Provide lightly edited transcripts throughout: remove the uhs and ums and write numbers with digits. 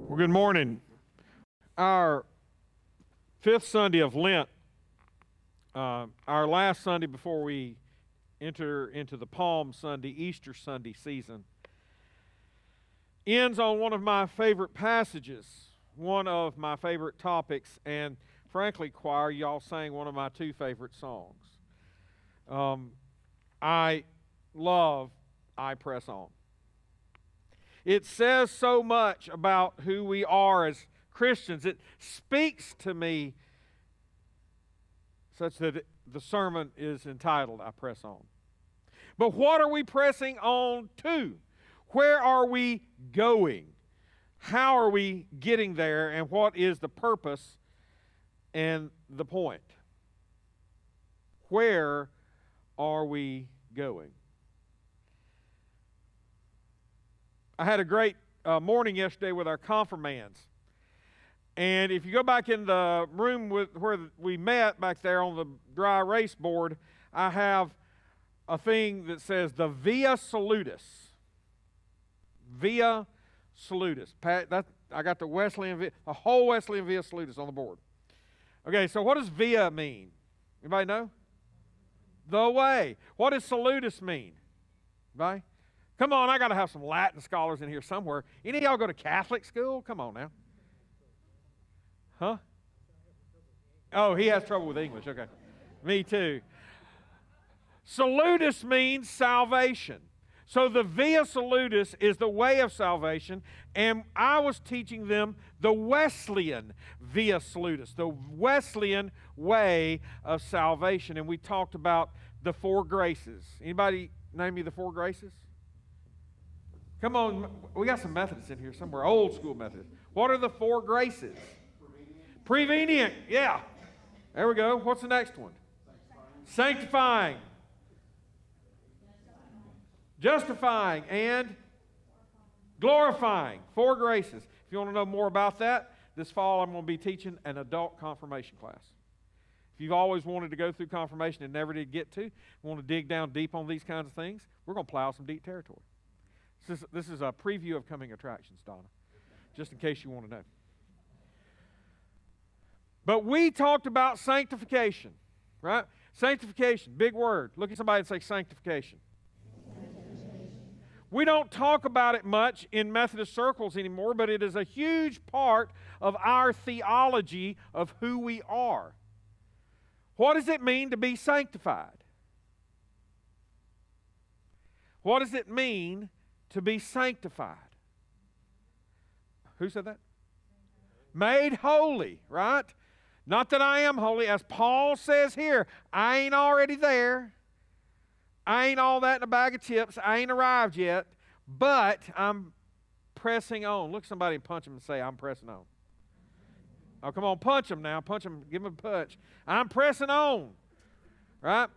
Well, good morning. Our fifth Sunday of Lent, our last Sunday before we enter into the Palm Sunday, Easter Sunday season, ends on one of my favorite passages, one of my favorite topics, and frankly, choir, y'all sang one of my two favorite songs. I love I Press On. It says so much about who we are as Christians. It speaks to me such that the sermon is entitled, I Press On. But what are we pressing on to? Where are we going? How are we getting there? And what is the purpose and the point? Where are we going? I had a great morning yesterday with our confirmands. And if you go back in the room where we met back there on the dry erase board, I have a thing that says the Via Salutis. Via Salutis. I got the whole Wesleyan Via Salutis on the board. Okay, so what does Via mean? Anybody know? The way. What does Salutis mean? Anybody? Come on, I got to have some Latin scholars in here somewhere. Any of y'all go to Catholic school? Come on now. Huh? Oh, he has trouble with English. Okay. Me too. Salutis means salvation. So the Via Salutis is the way of salvation, and I was teaching them the Wesleyan Via Salutis, the Wesleyan way of salvation, and we talked about the four graces. Anybody name me the four graces? Come on, we got some Methodists in here somewhere, old school Methodists. What are the four graces? Prevenient, yeah. There we go. What's the next one? Sanctifying. Justifying and glorifying. Four graces. If you want to know more about that, this fall I'm going to be teaching an adult confirmation class. If you've always wanted to go through confirmation and never did get to, want to dig down deep on these kinds of things, we're going to plow some deep territory. This is a preview of coming attractions, Donna, just in case you want to know. But we talked about sanctification, right? Sanctification, big word. Look at somebody and say sanctification. We don't talk about it much in Methodist circles anymore, but it is a huge part of our theology of who we are. What does it mean to be sanctified? What does it mean to be sanctified? Who said that? Made holy, right? Not that I am holy. As Paul says here, I ain't already there. I ain't all that in a bag of chips. I ain't arrived yet. But I'm pressing on. Look at somebody and punch them and say, I'm pressing on. Oh, come on, punch them now. Punch them. Give them a punch. I'm pressing on. Right?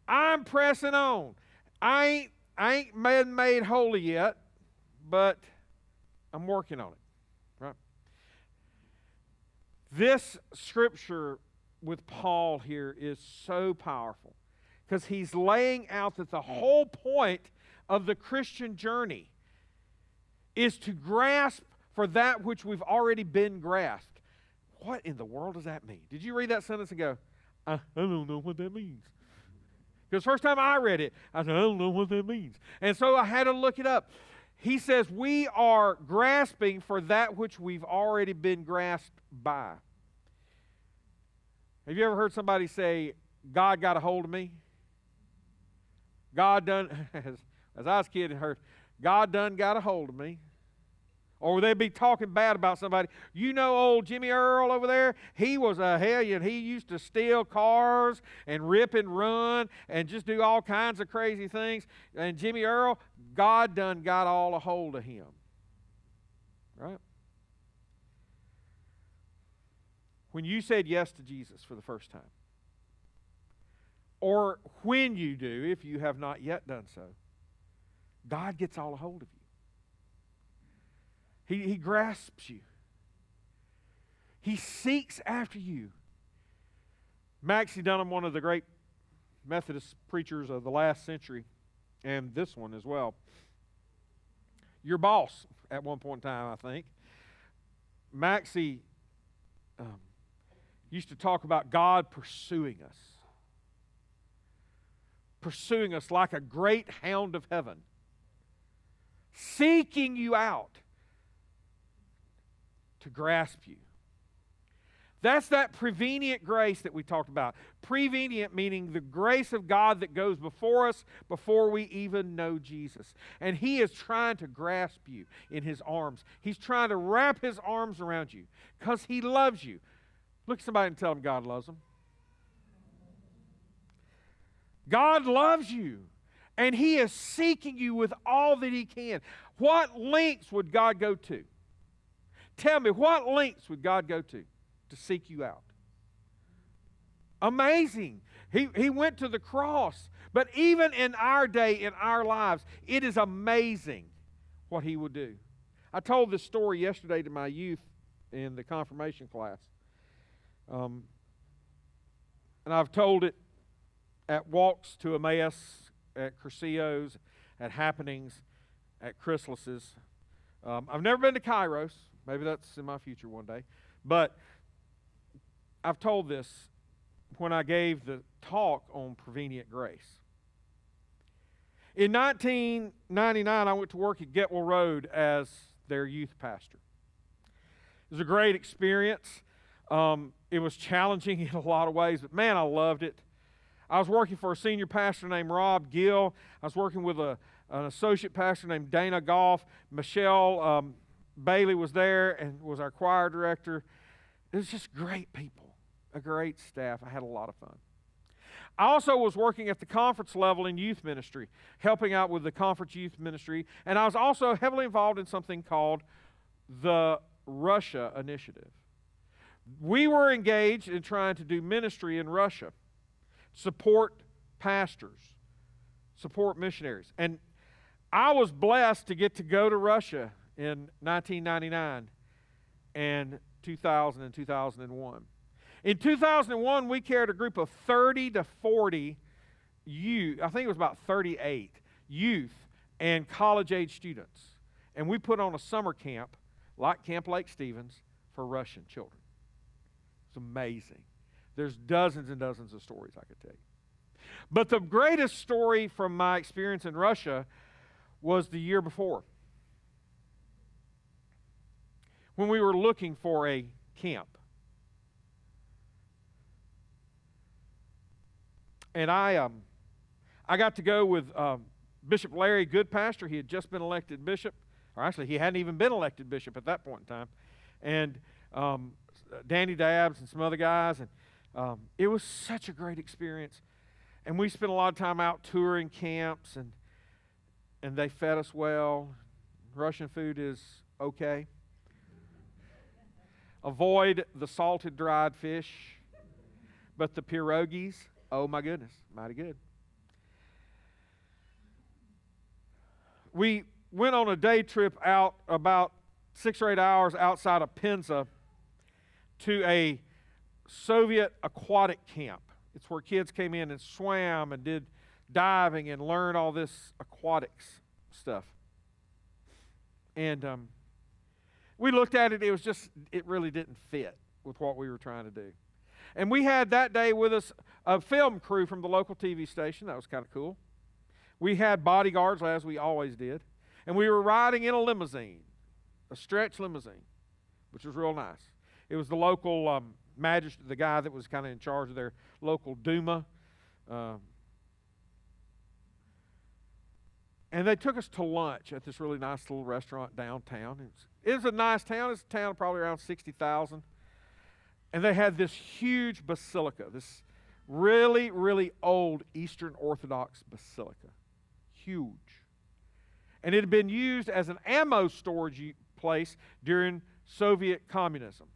I'm pressing on. I ain't been made holy yet, but I'm working on it. Right? This scripture with Paul here is so powerful because he's laying out that the whole point of the Christian journey is to grasp for that which we've already been grasped. What in the world does that mean? Did you read that sentence and go, I don't know what that means? Because the first time I read it, I said, I don't know what that means. And so I had to look it up. He says we are grasping for that which we've already been grasped by. Have you ever heard somebody say, God got a hold of me? God done, as I was a kid, I heard, God done got a hold of me. Or they'd be talking bad about somebody. You know old Jimmy Earl over there? He was a hellion. He used to steal cars and rip and run and just do all kinds of crazy things. And Jimmy Earl, God done got all a hold of him. Right? When you said yes to Jesus for the first time, or when you do, if you have not yet done so, God gets all a hold of you. He grasps you. He seeks after you. Maxie Dunham, one of the great Methodist preachers of the last century, and this one as well, your boss at one point in time, I think, Maxie used to talk about God pursuing us like a great hound of heaven, seeking you out to grasp you. That's that prevenient grace that we talked about. Prevenient meaning the grace of God that goes before us before we even know Jesus. And He is trying to grasp you in His arms. He's trying to wrap His arms around you because He loves you. Look at somebody and tell them God loves them. God loves you, and He is seeking you with all that He can. What lengths would God go to? Tell me, what lengths would God go to seek you out? Amazing. He went to the cross. But even in our day, in our lives, it is amazing what He will do. I told this story yesterday to my youth in the confirmation class. And I've told it at walks to Emmaus, at Cursillos, at happenings, at Chrysalis's. I've never been to Kairos. Maybe that's in my future one day. But I've told this when I gave the talk on prevenient grace. In 1999, I went to work at Getwell Road as their youth pastor. It was a great experience. It was challenging in a lot of ways, but man, I loved it. I was working for a senior pastor named Rob Gill. I was working with an associate pastor named Dana Goff. Michelle Bailey was there and was our choir director. It was just great people, a great staff. I had a lot of fun. I also was working at the conference level in youth ministry, helping out with the conference youth ministry, and I was also heavily involved in something called the Russia Initiative. We were engaged in trying to do ministry in Russia, support pastors, support missionaries. And I was blessed to get to go to Russia in 1999 and 2000 and 2001. In 2001, we carried a group of 30 to 40 youth, I think it was about 38 youth and college-age students. And we put on a summer camp, like Camp Lake Stevens, for Russian children. It's amazing. There's dozens and dozens of stories I could tell you. But the greatest story from my experience in Russia was the year before, when we were looking for a camp. And I got to go with Bishop Larry Goodpastor. He had just been elected bishop, or actually he hadn't even been elected bishop at that point in time. And Danny Dabbs and some other guys, and it was such a great experience. And we spent a lot of time out touring camps, and they fed us well. Russian food is okay. Avoid the salted dried fish, but the pierogies, oh my goodness, mighty good. We went on a day trip out about 6 or 8 hours outside of Penza to a Soviet aquatic camp. It's where kids came in and swam and did diving and learned all this aquatics stuff. And we looked at it, it really didn't fit with what we were trying to do. And we had that day with us a film crew from the local TV station. That was kind of cool. We had bodyguards, as we always did. And we were riding in a limousine, a stretch limousine, which was real nice. It was the local magistrate, the guy that was kind of in charge of their local Duma. And they took us to lunch at this really nice little restaurant downtown. It was a nice town. It's a town of probably around 60,000. And they had this huge basilica, this really, really old Eastern Orthodox basilica. Huge. And it had been used as an ammo storage place during Soviet communism.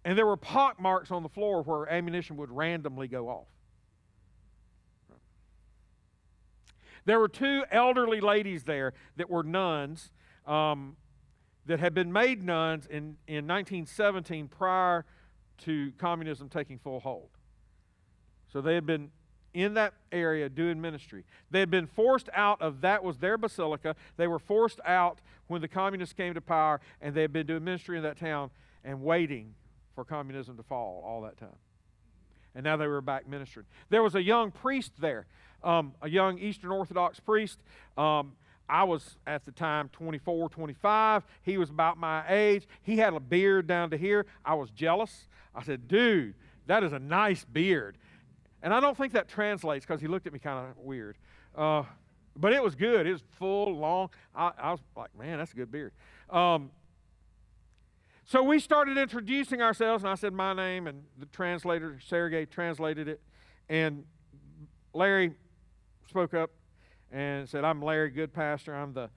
And there were pock marks on the floor where ammunition would randomly go off. There were 2 elderly ladies there that were nuns that had been made nuns in 1917 prior to communism taking full hold. So they had been in that area doing ministry. They had been forced out of that was their basilica. They were forced out when the communists came to power, and they had been doing ministry in that town and waiting for communism to fall all that time. And now they were back ministering. There was a young priest there, a young Eastern Orthodox priest. I was, at the time, 24, 25. He was about my age. He had a beard down to here. I was jealous. I said, dude, that is a nice beard. And I don't think that translates because he looked at me kind of weird. But it was good. It was full, long. I was like, man, that's a good beard. So we started introducing ourselves, and I said my name, and the translator, Sergey, translated it. And Larry spoke up and said, I'm Larry, good pastor. I'm the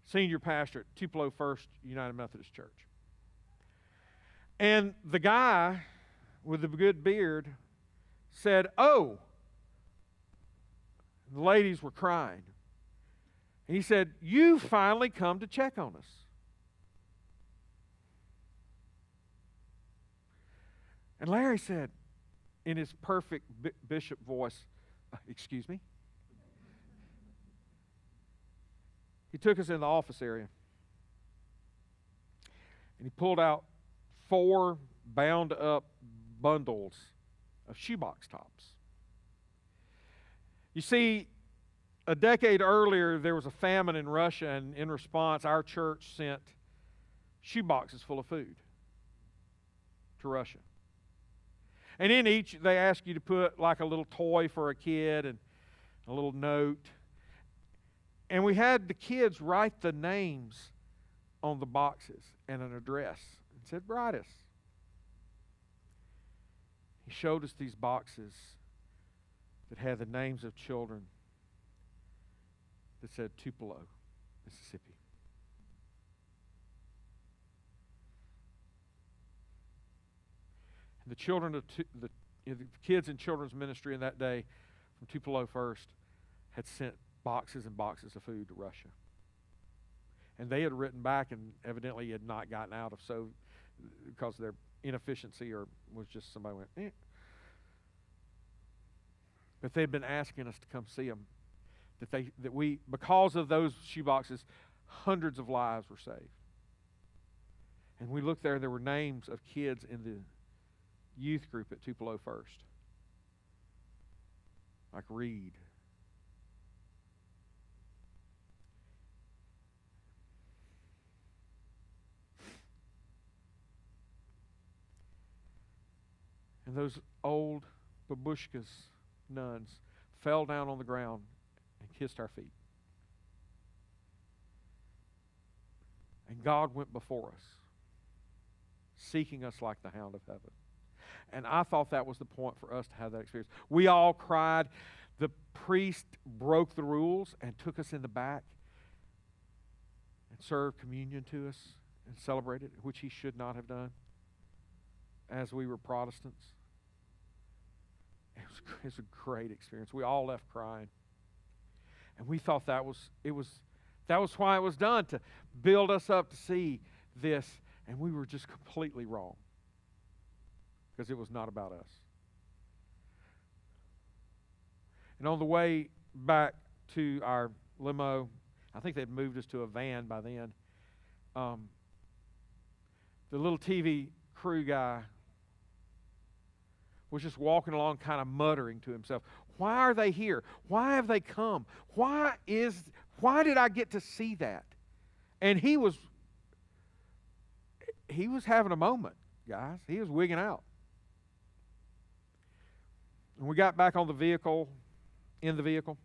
senior pastor at Tupelo First United Methodist Church. And the guy with the good beard said, oh, the ladies were crying. And he said, you finally come to check on us. And Larry said, in his perfect bishop voice, excuse me? He took us in the office area. And he pulled out 4 bound up bundles of shoebox tops. You see, a decade earlier, there was a famine in Russia, and in response, our church sent shoeboxes full of food to Russia. And in each, they ask you to put like a little toy for a kid and a little note. And we had the kids write the names on the boxes and an address. And said, write us. He showed us these boxes that had the names of children that said Tupelo, Mississippi. And the children of the kids in children's ministry in that day from Tupelo First had sent boxes and boxes of food to Russia. And they had written back and evidently had not gotten out of so because of their inefficiency, or was just somebody went, eh. But they'd been asking us to come see them. That we, because of those shoeboxes, hundreds of lives were saved. And we looked there, and there were names of kids in the youth group at Tupelo First. Like Reed. And those old babushkas, nuns, fell down on the ground and kissed our feet. And God went before us, seeking us like the hound of heaven. And I thought that was the point for us to have that experience. We all cried. The priest broke the rules and took us in the back and served communion to us and celebrated, which he should not have done, as we were Protestants. It was a great experience. We all left crying. And we thought that was why it was done, to build us up to see this. And we were just completely wrong, because it was not about us. And on the way back to our limo, I think they'd moved us to a van by then. The little TV crew guy was just walking along kind of muttering to himself, why are they here? Why have they come? Why did I get to see that? And he was having a moment, guys. He was wigging out. And we got back on the vehicle, in the vehicle.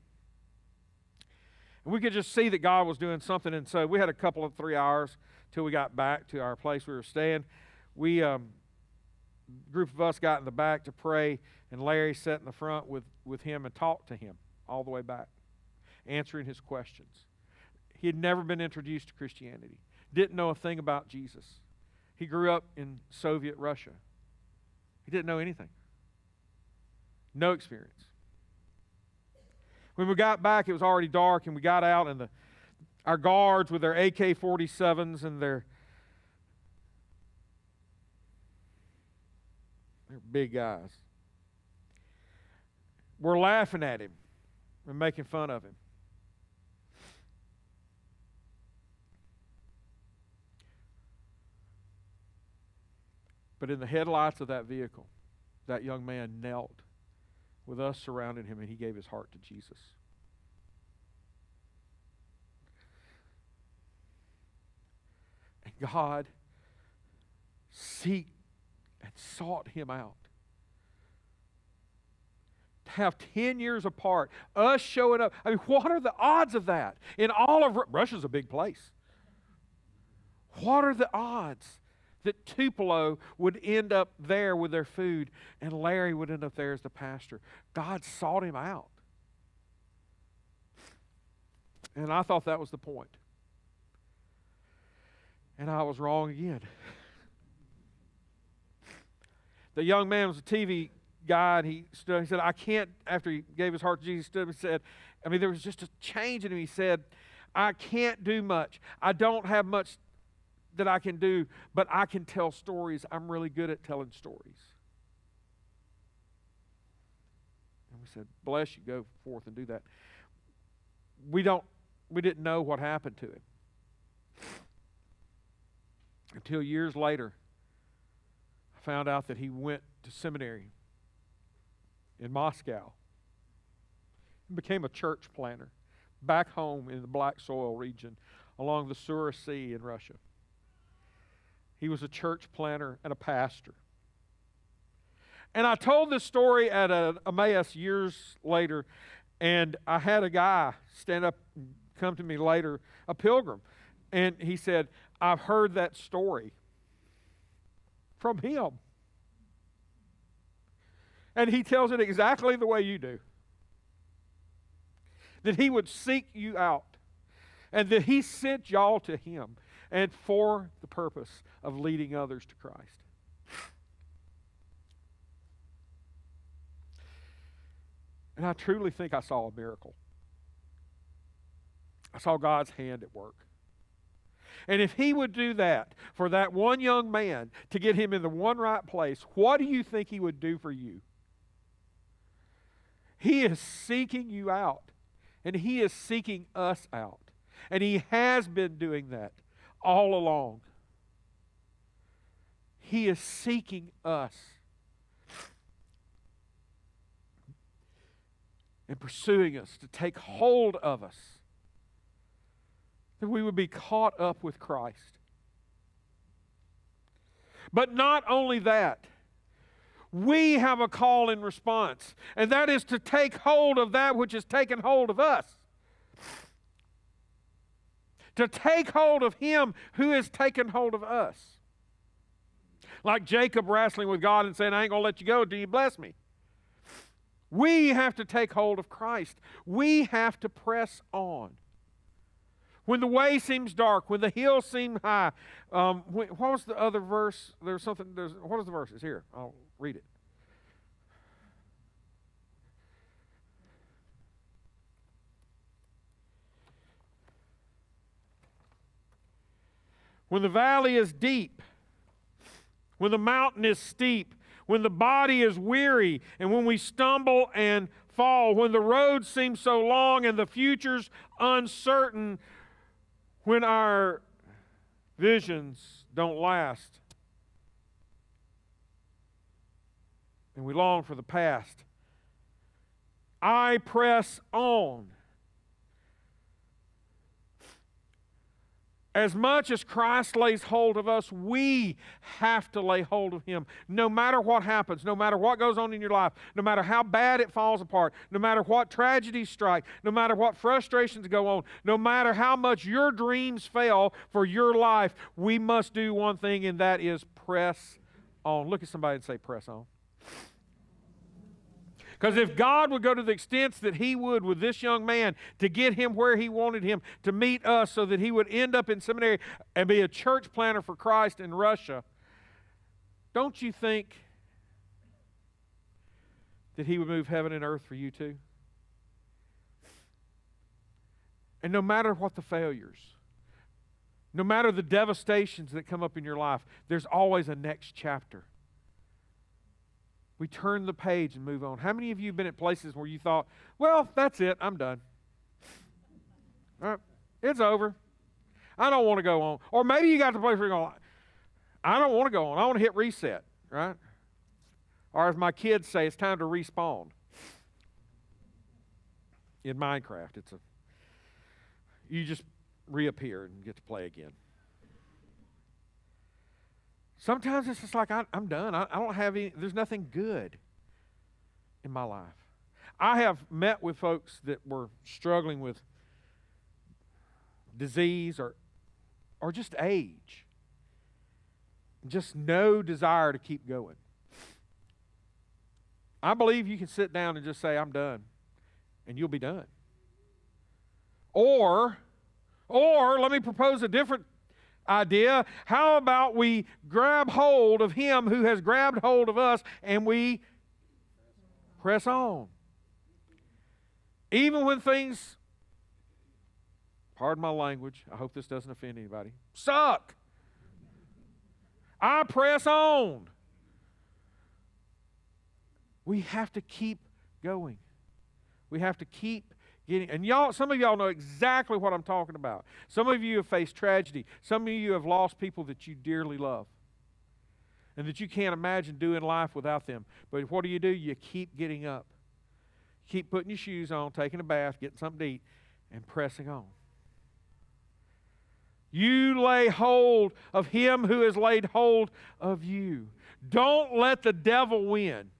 And we could just see that God was doing something. And so we had a couple of 3 hours till we got back to our place we were staying. We, group of us got in the back to pray, and Larry sat in the front with him and talked to him all the way back, answering his questions. He had never been introduced to Christianity, didn't know a thing about Jesus. He grew up in Soviet Russia. He didn't know anything. No experience. When we got back, it was already dark, and we got out, and our guards with their AK-47s and they're big guys. were laughing at him and making fun of him. But in the headlights of that vehicle, that young man knelt with us surrounding him, and he gave his heart to Jesus. And God sought him out. To have 10 years apart, us showing up. I mean, what are the odds of that? In all of Russia's a big place. What are the odds that Tupelo would end up there with their food and Larry would end up there as the pastor? God sought him out. And I thought that was the point. And I was wrong again. The young man was a TV guy, and he stood. He said, I can't, after he gave his heart to Jesus, he stood and said, I mean, there was just a change in him. He said, I can't do much. I don't have much that I can do, but I can tell stories. I'm really good at telling stories. And we said, bless you, go forth and do that. We didn't know what happened to him until years later. I found out that he went to seminary in Moscow and became a church planter back home in the Black Soil region along the Sura Sea in Russia. He was a church planter and a pastor. And I told this story at an Emmaus years later, and I had a guy stand up and come to me later, a pilgrim, and he said, I've heard that story from him. And he tells it exactly the way you do. That he would seek you out, and that he sent y'all to him, and for the purpose of leading others to Christ. And I truly think I saw a miracle. I saw God's hand at work. And if he would do that for that one young man to get him in the one right place, what do you think he would do for you? He is seeking you out. And he is seeking us out. And he has been doing that all along. He is seeking us and pursuing us to take hold of us, that we would be caught up with Christ. But not only that, we have a call in response, and that is to take hold of that which has taken hold of us. To take hold of him who has taken hold of us. Like Jacob wrestling with God and saying, I ain't going to let you go till you bless me. We have to take hold of Christ. We have to press on. When the way seems dark, when the hills seem high. What was the other verse? What is the verse? It's here. I'll read it. When the valley is deep, when the mountain is steep, when the body is weary, and when we stumble and fall, when the road seems so long and the future's uncertain, when our visions don't last, and we long for the past, I press on. As much as Christ lays hold of us, we have to lay hold of him. No matter what happens, no matter what goes on in your life, no matter how bad it falls apart, no matter what tragedies strike, no matter what frustrations go on, no matter how much your dreams fail for your life, we must do one thing, and that is press on. Look at somebody and say, press on. Because if God would go to the extents that he would with this young man to get him where he wanted him, to meet us so that he would end up in seminary and be a church planter for Christ in Russia, don't you think that he would move heaven and earth for you too? And no matter what the failures, no matter the devastations that come up in your life, there's always a next chapter. We turn the page and move on. How many of you have been at places where you thought, well, that's it, I'm done. It's over. I don't want to go on. Or maybe you got to the place where you're going, I don't want to go on. I want to hit reset, right? Or as my kids say, it's time to respawn. In Minecraft, you just reappear and get to play again. Sometimes it's just like, I'm done. I don't have any, there's nothing good in my life. I have met with folks that were struggling with disease or just age. Just no desire to keep going. I believe you can sit down and just say, I'm done, and you'll be done. Or let me propose a different idea. How about we grab hold of Him who has grabbed hold of us and we press on? Even when things, pardon my language, I hope this doesn't offend anybody, suck. I press on. We have to keep going. We have to keep getting, and some of y'all know exactly what I'm talking about. Some of you have faced tragedy. Some of you have lost people that you dearly love and that you can't imagine doing life without them. But what do? You keep getting up. Keep putting your shoes on, taking a bath, getting something to eat, and pressing on. You lay hold of Him who has laid hold of you. Don't let the devil win.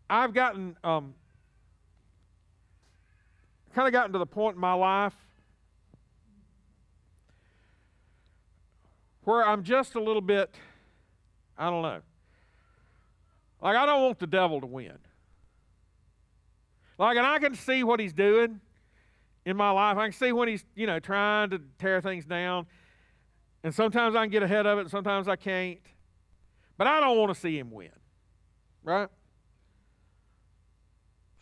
I've gotten kind of gotten to the point in my life where I'm just a little bit, I don't know. Like, I don't want the devil to win. Like, and I can see what he's doing in my life. I can see when he's, trying to tear things down. And sometimes I can get ahead of it, and sometimes I can't. But I don't want to see him win. Right?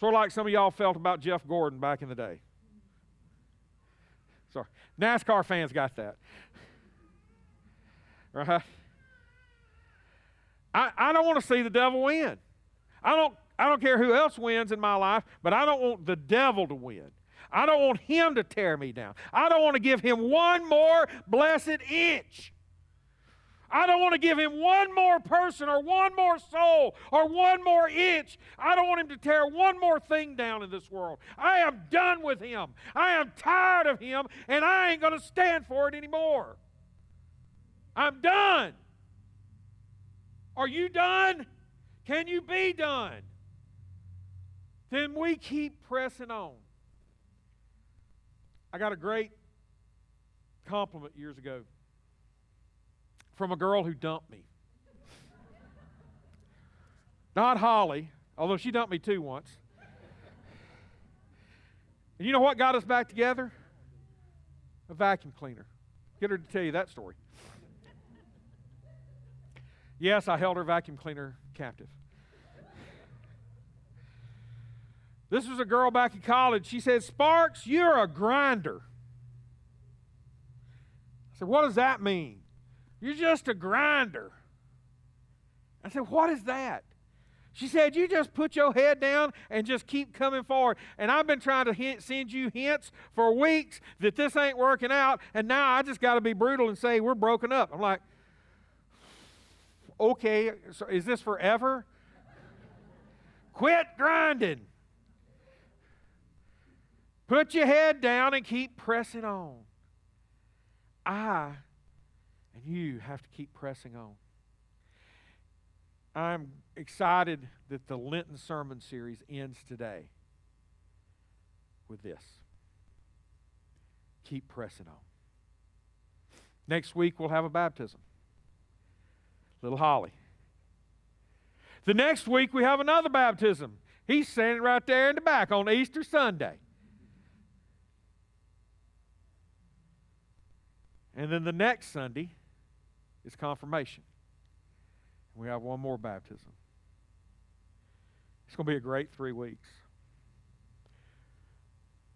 Sort of like some of y'all felt about Jeff Gordon back in the day. Sorry. NASCAR fans got that. Right? I don't want to see the devil win. I don't care who else wins in my life, but I don't want the devil to win. I don't want him to tear me down. I don't want to give him one more blessed inch. I don't want to give him one more person or one more soul or one more inch. I don't want him to tear one more thing down in this world. I am done with him. I am tired of him, and I ain't going to stand for it anymore. I'm done. Are you done? Can you be done? Then we keep pressing on. I got a great compliment years ago from a girl who dumped me. Not Holly, although she dumped me too once. And you know what got us back together? A vacuum cleaner. Get her to tell you that story. Yes, I held her vacuum cleaner captive. This was a girl back in college. She said, "Sparks, you're a grinder." I said, "What does that mean?" "You're just a grinder." I said, "What is that?" She said, "You just put your head down and just keep coming forward. And I've been trying to send you hints for weeks that this ain't working out, and now I just got to be brutal and say we're broken up." I'm like, okay, so is this forever? Quit grinding. Put your head down and keep pressing on. I and you have to keep pressing on. I'm excited that the Lenten sermon series ends today with this. Keep pressing on. Next week we'll have a baptism. Little Holly. The next week we have another baptism. He's standing right there in the back on Easter Sunday. And then the next Sunday is confirmation. We have one more baptism. It's going to be a great 3 weeks.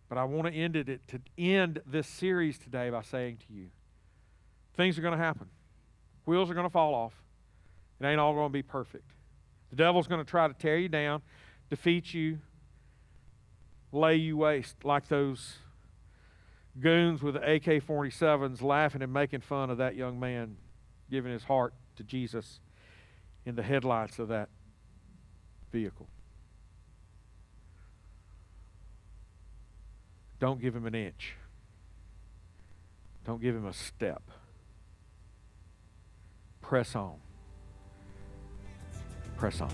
But I want to end this series today by saying to you, things are going to happen. Wheels are going to fall off. It ain't all going to be perfect. The devil's going to try to tear you down, defeat you, lay you waste like those goons with the AK-47s laughing and making fun of that young man giving his heart to Jesus in the headlights of that vehicle. Don't give him an inch. Don't give him a step. Press on. Press on.